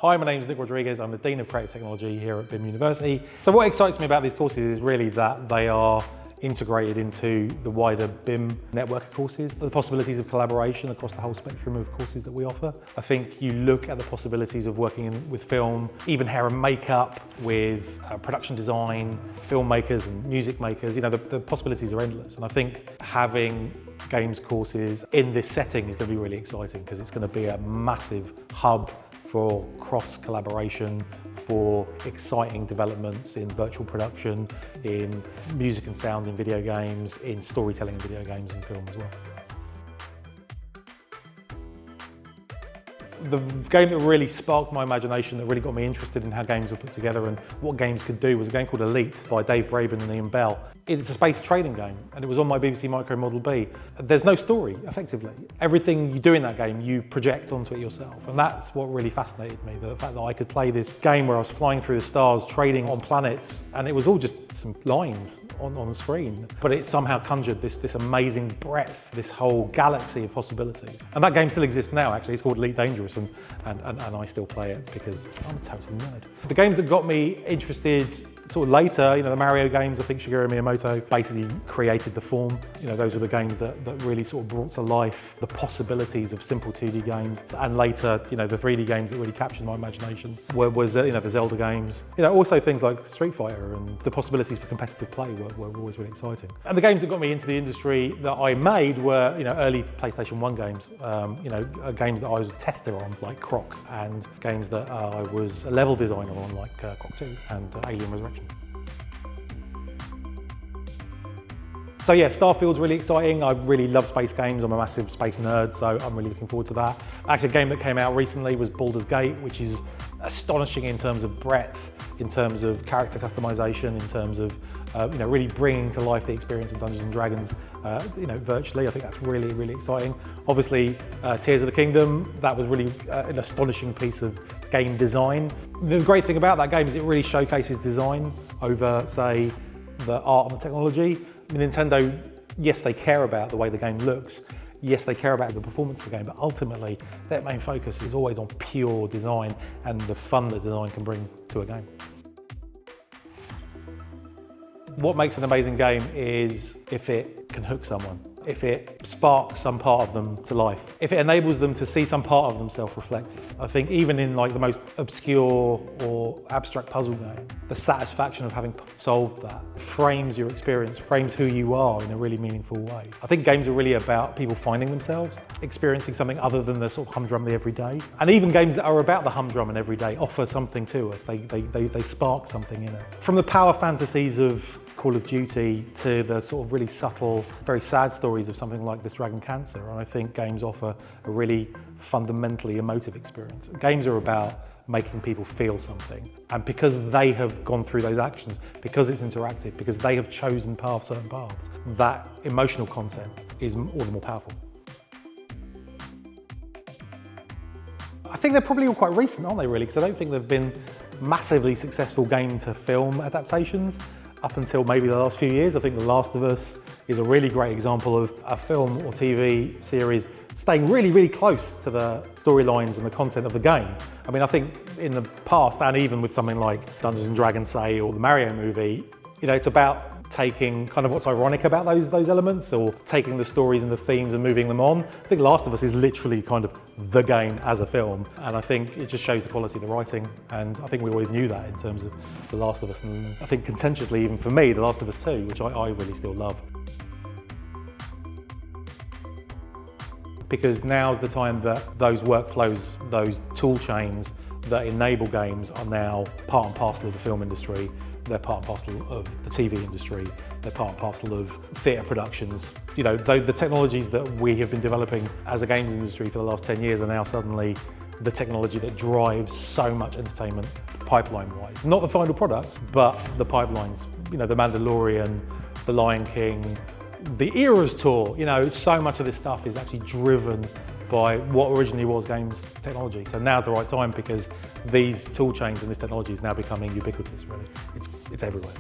Hi, my name is Nick Rodriguez. I'm the Dean of Creative Technology here at BIM University. So what excites me about these courses is really that they are integrated into the wider BIM network of courses, the possibilities of collaboration across the whole spectrum of courses that we offer. I think you look at the possibilities of working with film, even hair and makeup, with production design, filmmakers and music makers, the possibilities are endless. And I think having games courses in this setting is going to be really exciting because it's going to be a massive hub for cross-collaboration, for exciting developments in virtual production, in music and sound in video games, in storytelling in video games and film as well. The game that really sparked my imagination, that really got me interested in how games were put together and what games could do, was a game called Elite by Dave Braben and Ian Bell. It's a space trading game, and it was on my BBC Micro Model B. There's no story, effectively. Everything you do in that game, you project onto it yourself, and that's what really fascinated me, the fact that I could play this game where I was flying through the stars, trading on planets, and it was all just some lines on the screen, but it somehow conjured this amazing breadth, this whole galaxy of possibilities. And that game still exists now, actually. It's called Elite Dangerous, and I still play it because I'm a total nerd. The games that got me interested sort of later, the Mario games, I think Shigeru Miyamoto basically created the form. Those are the games that really sort of brought to life the possibilities of simple 2D games. And later, the 3D games that really captured my imagination was the Zelda games. Also things like Street Fighter, and the possibilities for competitive play were always really exciting. And the games that got me into the industry that I made were, early PlayStation 1 games. Games that I was a tester on, like Croc, and games that I was a level designer on, like Croc 2 and Alien Resurrection. So yeah, Starfield's really exciting. I really love space games. I'm a massive space nerd, so I'm really looking forward to that. Actually, a game that came out recently was Baldur's Gate, which is astonishing in terms of breadth, in terms of character customization, in terms of really bringing to life the experience of Dungeons and Dragons, virtually. I think that's really, really exciting. Obviously, Tears of the Kingdom, that was really an astonishing piece of game design. The great thing about that game is it really showcases design over, say, the art and the technology. Nintendo, yes, they care about the way the game looks. Yes, they care about the performance of the game, but ultimately their main focus is always on pure design and the fun that design can bring to a game. What makes an amazing game is if it can hook someone, if it sparks some part of them to life, if it enables them to see some part of themselves reflected. I think even in the most obscure or abstract puzzle game, the satisfaction of having solved that frames your experience, frames who you are in a really meaningful way. I think games are really about people finding themselves, experiencing something other than the sort of humdrum of the everyday. And even games that are about the humdrum and everyday offer something to us. They spark something in us. From the power fantasies of Call of Duty to the sort of really subtle, very sad stories of something like This Dragon Cancer, and I think games offer a really fundamentally emotive experience. Games are about making people feel something, and because they have gone through those actions, because it's interactive, because they have chosen certain paths, that emotional content is all the more powerful. I think they're probably all quite recent, aren't they, really? Because I don't think there have been massively successful game-to-film adaptations up until maybe the last few years. I think The Last of Us is a really great example of a film or TV series staying really, really close to the storylines and the content of the game. I think in the past, and even with something like Dungeons and Dragons, say, or the Mario movie, it's about taking kind of what's ironic about those elements, or taking the stories and the themes and moving them on. I think Last of Us is literally kind of the game as a film, and I think it just shows the quality of the writing, and I think we always knew that in terms of The Last of Us, and I think contentiously, even for me, The Last of Us 2, which I really still love. Because now's the time that those workflows, those tool chains that enable games are now part and parcel of the film industry. They're part and parcel of the TV industry. They're part and parcel of theatre productions. The technologies that we have been developing as a games industry for the last 10 years are now suddenly the technology that drives so much entertainment pipeline-wise. Not the final products, but the pipelines. The Mandalorian, The Lion King, the Eras Tour. So much of this stuff is actually driven by what originally was games technology. So now's the right time because these tool chains and this technology is now becoming ubiquitous, really. It's everywhere.